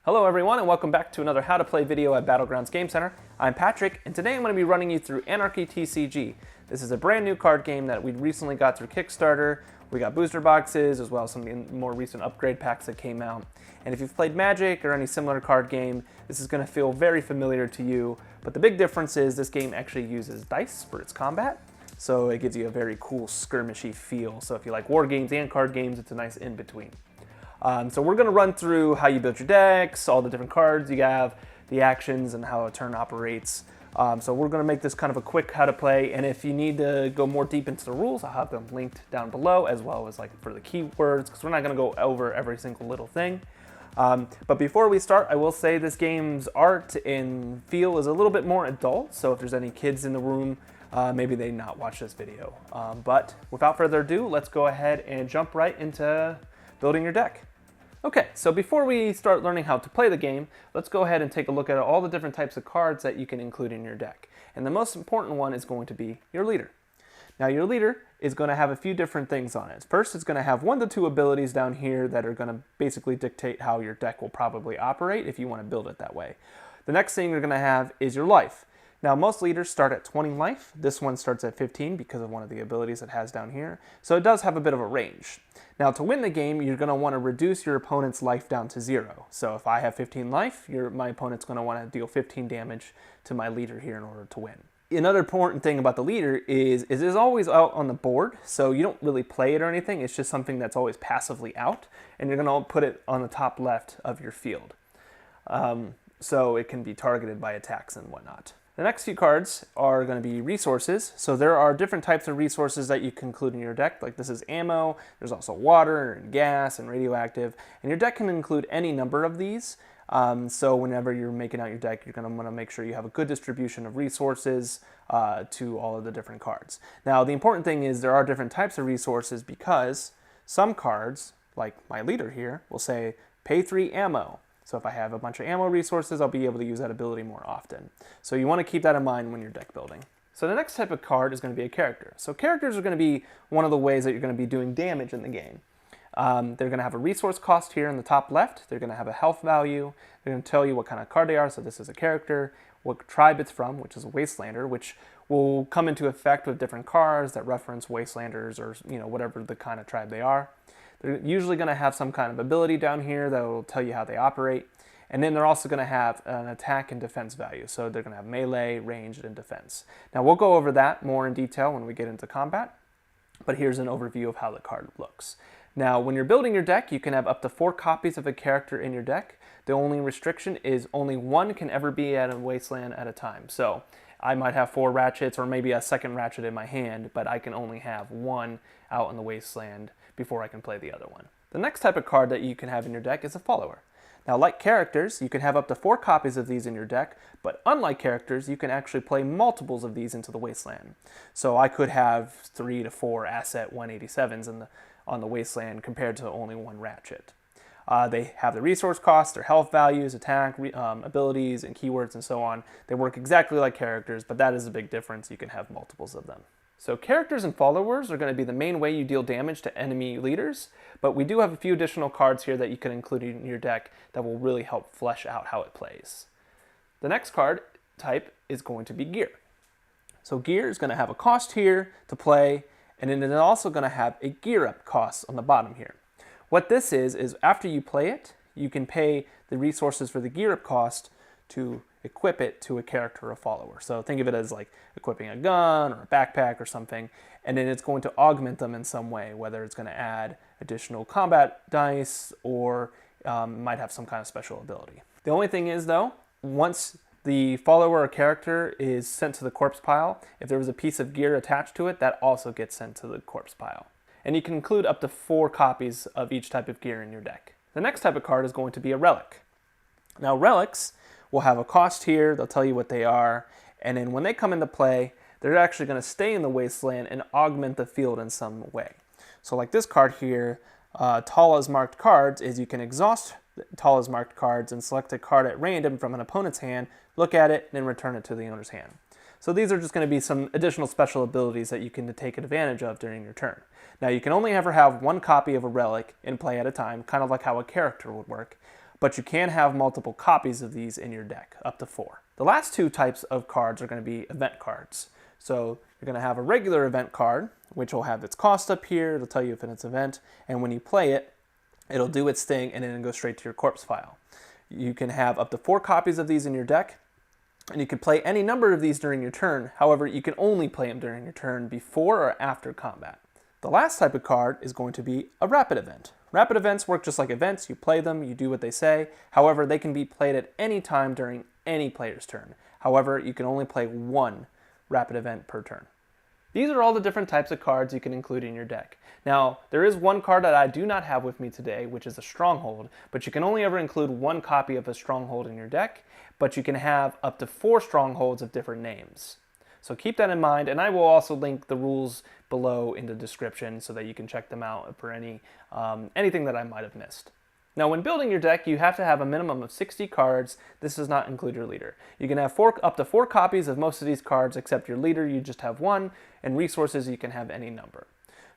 Hello everyone and welcome back to another How to Play video at Battlegrounds Game Center. I'm Patrick and today I'm going to be running you through AnARKey TCG. This is a brand new card game that we recently got through Kickstarter. We got booster boxes as well as some more recent upgrade packs that came out. And if you've played Magic or any similar card game, this is going to feel very familiar to you. But the big difference is this game actually uses dice for its combat. So it gives you a very cool skirmishy feel. So if you like war games and card games, it's a nice in-between. So we're going to run through how you build your decks, all the different cards you have, the actions, and how a turn operates. So we're going to make this kind of a quick how to play, and if you need to go more deep into the rules, I'll have them linked down below, as well as like for the keywords, because we're not going to go over every single little thing. But before we start, I will say this game's art and feel is a little bit more adult, so if there's any kids in the room, maybe they not watch this video. But without further ado, let's go ahead and jump right into building your deck. Okay, so before we start learning how to play the game, let's go ahead and take a look at all the different types of cards that you can include in your deck. And the most important one is going to be your leader. Now your leader is going to have a few different things on it. First, it's going to have 1 to 2 abilities down here that are going to basically dictate how your deck will probably operate if you want to build it that way. The next thing you're going to have is your life. Now most leaders start at 20 life. This one starts at 15 because of one of the abilities it has down here. So it does have a bit of a range. Now to win the game, you're going to want to reduce your opponent's life down to 0. So if I have 15 life, my opponent's going to want to deal 15 damage to my leader here in order to win. Another important thing about the leader is it is always out on the board, so you don't really play it or anything. It's just something that's always passively out, and you're going to put it on the top left of your field. So it can be targeted by attacks and whatnot. The next few cards are going to be resources. So there are different types of resources that you can include in your deck. Like this is ammo, there's also water and gas and radioactive. And your deck can include any number of these. So whenever you're making out your deck, you're going to want to make sure you have a good distribution of resources to all of the different cards. Now the important thing is there are different types of resources because some cards, like my leader here, will say pay 3 ammo. So if I have a bunch of ammo resources, I'll be able to use that ability more often. So you want to keep that in mind when you're deck building. So the next type of card is going to be a character. So characters are going to be one of the ways that you're going to be doing damage in the game. They're going to have a resource cost here in the top left. They're going to have a health value. They're going to tell you what kind of card they are. So this is a character, what tribe it's from, which is a Wastelander, which will come into effect with different cards that reference Wastelanders or whatever the kind of tribe they are. They're usually going to have some kind of ability down here that will tell you how they operate. And then they're also going to have an attack and defense value. So they're going to have melee, ranged, and defense. Now we'll go over that more in detail when we get into combat. But here's an overview of how the card looks. Now when you're building your deck, you can have up to 4 copies of a character in your deck. The only restriction is only 1 can ever be at a wasteland at a time. So I might have 4 ratchets or maybe a second ratchet in my hand, but I can only have 1 out in the wasteland before I can play the other one. The next type of card that you can have in your deck is a follower. Now like characters, you can have up to 4 copies of these in your deck, but unlike characters, you can actually play multiples of these into the wasteland. So I could have 3 to 4 asset 187s on the wasteland compared to only 1 ratchet. They have the resource costs, their health values, attack, abilities, and keywords, and so on. They work exactly like characters, but that is a big difference. You can have multiples of them. So characters and followers are going to be the main way you deal damage to enemy leaders, but we do have a few additional cards here that you can include in your deck that will really help flesh out how it plays. The next card type is going to be gear. So gear is going to have a cost here to play, and then it's also going to have a gear up cost on the bottom here. What this is after you play it, you can pay the resources for the gear up cost to equip it to a character or follower. So think of it as like equipping a gun or a backpack or something, and then it's going to augment them in some way, whether it's going to add additional combat dice or might have some kind of special ability. The only thing is though, once the follower or character is sent to the corpse pile, if there was a piece of gear attached to it, that also gets sent to the corpse pile. And you can include up to 4 copies of each type of gear in your deck. The next type of card is going to be a relic. Now relics will have a cost here, they'll tell you what they are, and then when they come into play, they're actually going to stay in the wasteland and augment the field in some way. So like this card here, Tala's marked cards, is you can exhaust Tala's marked cards and select a card at random from an opponent's hand, look at it, and then return it to the owner's hand. So these are just going to be some additional special abilities that you can take advantage of during your turn. Now you can only ever have 1 copy of a relic in play at a time, kind of like how a character would work. but you can have multiple copies of these in your deck, up to 4. The last 2 types of cards are going to be event cards. So you're going to have a regular event card, which will have its cost up here. It'll tell you if it's an event, and when you play it, it'll do its thing and then it'll go straight to your corpse file. You can have up to 4 copies of these in your deck, and you can play any number of these during your turn. However, you can only play them during your turn before or after combat. The last type of card is going to be a rapid event. Rapid events work just like events. You play them, you do what they say. However, they can be played at any time during any player's turn. However, you can only play 1 rapid event per turn. These are all the different types of cards you can include in your deck. Now, there is one card that I do not have with me today, which is a Stronghold, but you can only ever include 1 copy of a Stronghold in your deck, but you can have up to 4 Strongholds of different names. So keep that in mind, and I will also link the rules below in the description so that you can check them out for anything that I might have missed. Now, when building your deck, you have to have a minimum of 60 cards. This does not include your leader. You can have up to 4 copies of most of these cards, except your leader, you just have 1, and resources, you can have any number.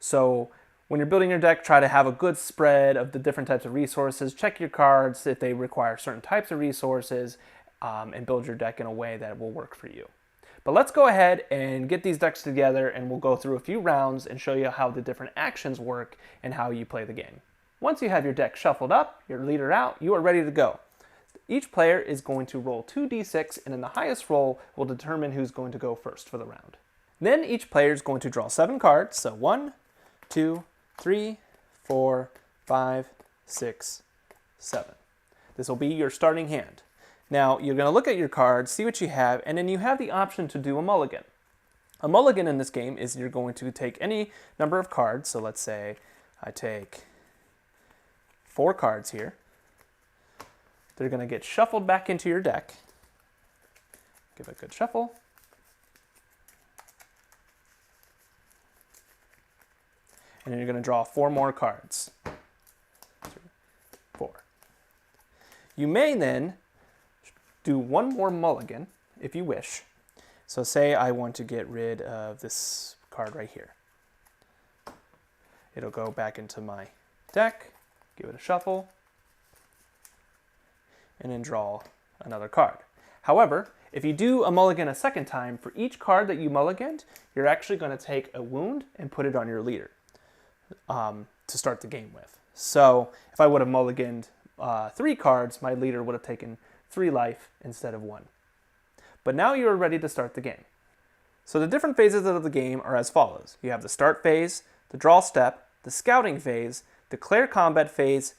So when you're building your deck, try to have a good spread of the different types of resources. Check your cards if they require certain types of resources, and build your deck in a way that will work for you. But let's go ahead and get these decks together, and we'll go through a few rounds and show you how the different actions work and how you play the game. Once you have your deck shuffled up, your leader out, you are ready to go. Each player is going to roll 2d6, and in the highest roll will determine who's going to go first for the round. Then each player is going to draw 7 cards, so 1, 2, 3, 4, 5, 6, 7. This will be your starting hand. Now, you're going to look at your cards, see what you have, and then you have the option to do a mulligan. A mulligan in this game is you're going to take any number of cards, so let's say I take 4 cards here. They're going to get shuffled back into your deck. Give it a good shuffle. And then you're going to draw 4 more cards. 3, 4. You may then do 1 more mulligan if you wish. So say I want to get rid of this card right here. It'll go back into my deck, give it a shuffle, and then draw another card. However, if you do a mulligan a second time, for each card that you mulliganed, you're actually going to take a wound and put it on your leader to start the game with. So if I would have mulliganed 3 cards, my leader would have taken 3 life instead of 1. But now you are ready to start the game. So the different phases of the game are as follows. You have the start phase, the draw step, the scouting phase, declare combat phase,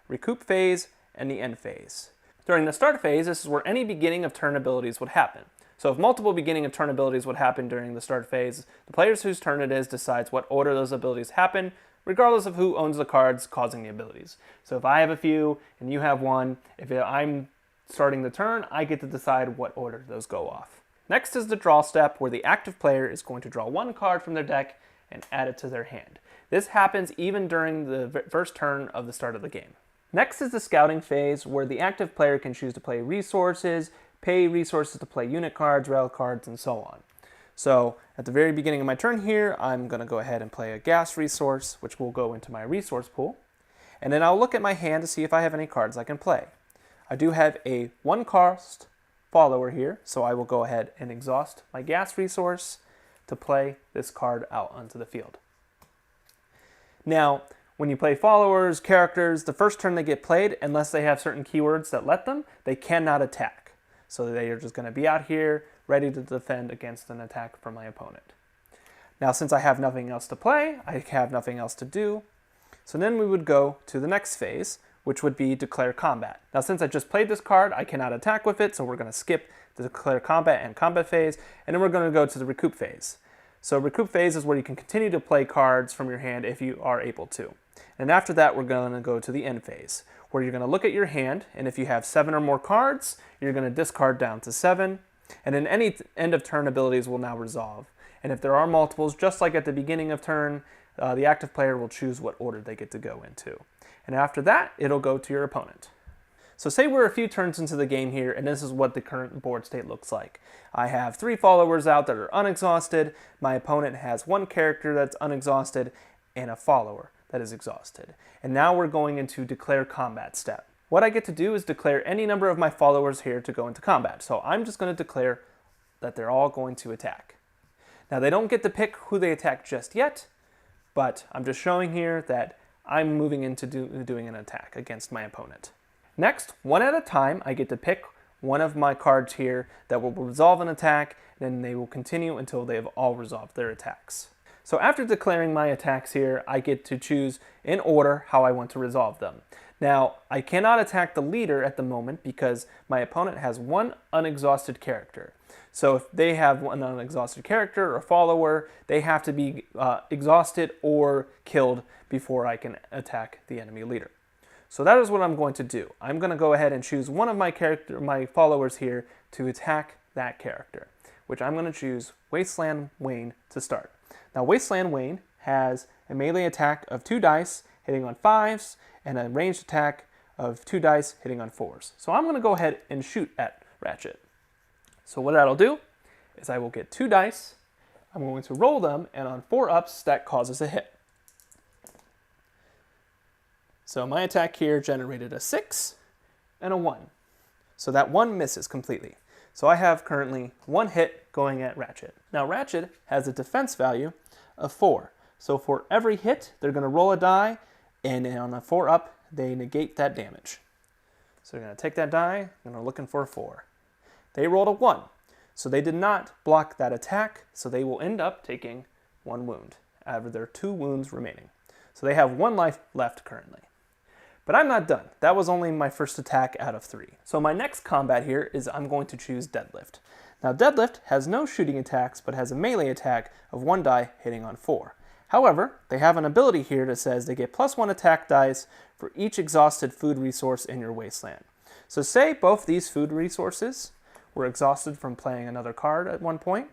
recoup phase, and the end phase. During the start phase, this is where any beginning of turn abilities would happen. So if multiple beginning of turn abilities would happen during the start phase, the players whose turn it is decides what order those abilities happen, regardless of who owns the cards causing the abilities. So if I have a few and you have 1, if I'm starting the turn, I get to decide what order those go off. Next is the draw step, where the active player is going to draw 1 card from their deck and add it to their hand. This happens even during the first turn of the start of the game. Next is the scouting phase, where the active player can choose to play resources, pay resources to play unit cards, rail cards, and so on. So at the very beginning of my turn here, I'm going to go ahead and play a gas resource, which will go into my resource pool. And then I'll look at my hand to see if I have any cards I can play. I do have a 1-cost follower here, so I will go ahead and exhaust my gas resource to play this card out onto the field. Now, when you play followers, characters, the first turn they get played, unless they have certain keywords that let them, they cannot attack. So they are just going to be out here ready to defend against an attack from my opponent. Now, since I have nothing else to play, I have nothing else to do, so then we would go to the next phase, which would be declare combat. Now, since I just played this card, I cannot attack with it, so we're going to skip the declare combat and combat phase, and then we're going to go to the recoup phase. So recoup phase is where you can continue to play cards from your hand if you are able to. And after that, we're going to go to the end phase, where you're going to look at your hand, and if you have 7 or more cards, you're going to discard down to 7, and then any end of turn abilities will now resolve. And if there are multiples, just like at the beginning of turn, the active player will choose what order they get to go into. And after that, it'll go to your opponent. So say we're a few turns into the game here, and this is what the current board state looks like. I have 3 followers out that are unexhausted, my opponent has 1 character that's unexhausted, and a follower. that is exhausted. And now we're going into declare combat step. What I get to do is declare any number of my followers here to go into combat. So I'm just going to declare that they're all going to attack. Now they don't get to pick who they attack just yet, but I'm just showing here that I'm moving into doing an attack against my opponent. Next, one at a time, I get to pick one of my cards here that will resolve an attack, and then they will continue until they have all resolved their attacks. So after declaring my attacks here, I get to choose in order how I want to resolve them. Now, I cannot attack the leader at the moment because my opponent has one unexhausted character. So if they have one unexhausted character or follower, they have to be exhausted or killed before I can attack the enemy leader. So that is what I'm going to do. I'm going to go ahead and choose one of my followers here to attack that character, which I'm going to choose Wasteland Wayne to start. Now Wasteland Wayne has a melee attack of 2 dice hitting on 5s and a ranged attack of 2 dice hitting on 4s. So I'm going to go ahead and shoot at Ratchet. So what that'll do is I will get 2 dice, I'm going to roll them, and on 4 ups that causes a hit. So my attack here generated a 6 and a 1. So that 1 misses completely. So I have currently 1 hit going at Ratchet. Now Ratchet has a defense value of 4. So for every hit, they're going to roll a die, and on a 4 up, they negate that damage. So they're going to take that die, and they're looking for a 4. They rolled a 1, so they did not block that attack, so they will end up taking 1 wound out of their 2 wounds remaining. So they have 1 life left currently. But I'm not done. That was only my first attack out of 3. So my next combat here is I'm going to choose Deadlift. Now Deadlift has no shooting attacks, but has a melee attack of 1 die hitting on 4. However, they have an ability here that says they get +1 attack dice for each exhausted food resource in your wasteland. So say both these food resources were exhausted from playing another card at one point,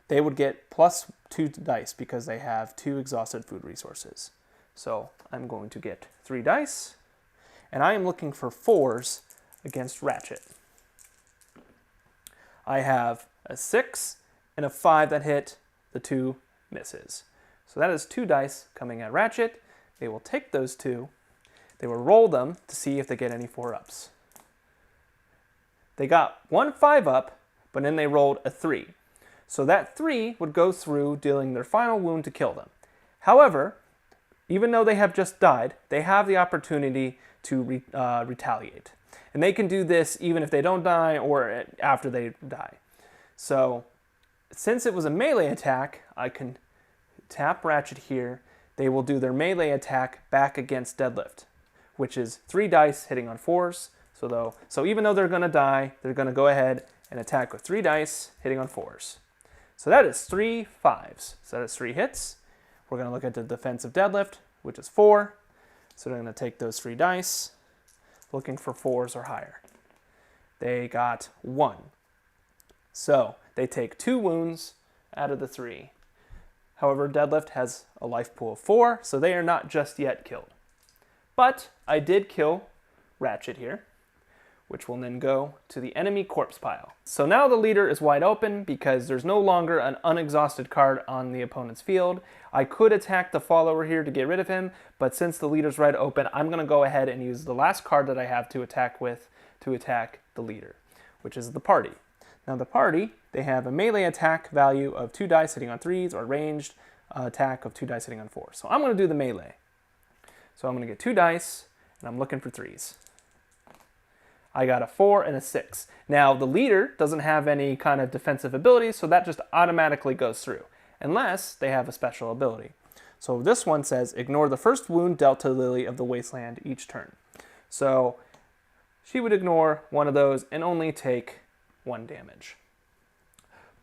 they would get +2 dice because they have 2 exhausted food resources. So I'm going to get 3 dice, and I am looking for 4s against Ratchet. I have a 6 and a 5 that hit, the 2 misses. So that is 2 dice coming at Ratchet. They will take those 2, they will roll them to see if they get any 4 ups. They got 1 5 up, but then they rolled a 3. So that 3 would go through, dealing their final wound to kill them. However, even though they have just died, they have the opportunity to retaliate. And they can do this even if they don't die or after they die. So since it was a melee attack, I can tap Ratchet here. They will do their melee attack back against Deadlift, which is 3 dice hitting on 4s. So even though they're going to die, they're going to go ahead and attack with 3 dice hitting on 4s. So that is 3 5s. So that is 3 hits. We're going to look at the defensive Deadlift, which is 4. So they're going to take those 3 dice, looking for 4s or higher. They got 1. So they take 2 wounds out of the 3. However, Deadlift has a life pool of 4, so they are not just yet killed. But I did kill Ratchet here, which will then go to the enemy corpse pile. So now the leader is wide open because there's no longer an unexhausted card on the opponent's field. I could attack the follower here to get rid of him, but since the leader's wide open, I'm going to go ahead and use the last card that I have to attack with to attack the leader, which is the party. Now the party, they have a melee attack value of 2 dice hitting on 3s or ranged attack of 2 dice hitting on 4s. So I'm going to do the melee. So I'm going to get 2 dice, and I'm looking for 3s. I got a 4 and a 6. Now the leader doesn't have any kind of defensive abilities, so that just automatically goes through, unless they have a special ability. So this one says, ignore the first wound dealt to Lily of the Wasteland each turn. So she would ignore one of those and only take 1 damage.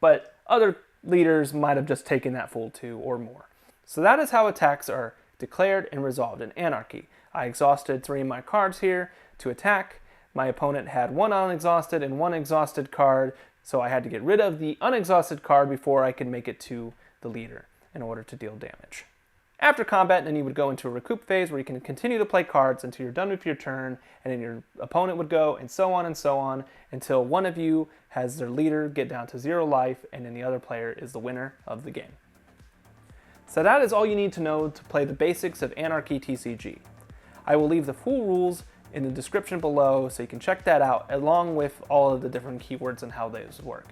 But other leaders might have just taken that full 2 or more. So that is how attacks are declared and resolved in AnARKey. I exhausted 3 of my cards here to attack. My opponent had 1 unexhausted and 1 exhausted card, so I had to get rid of the unexhausted card before I could make it to the leader in order to deal damage. After combat, then you would go into a recoup phase where you can continue to play cards until you're done with your turn, and then your opponent would go, and so on, until one of you has their leader get down to 0 life, and then the other player is the winner of the game. So that is all you need to know to play the basics of AnARKey TCG. I will leave the full rules in the description below so you can check that out along with all of the different keywords and how those work.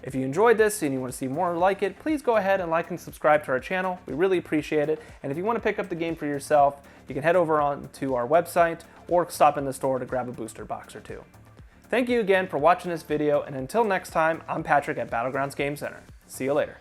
If you enjoyed this and you want to see more like it, please go ahead and like and subscribe to our channel. We really appreciate it. And if you want to pick up the game for yourself, you can head over on to our website or stop in the store to grab a booster box or two. Thank you again for watching this video, and until next time, I'm Patrick at Battlegrounds Game Center. See you later.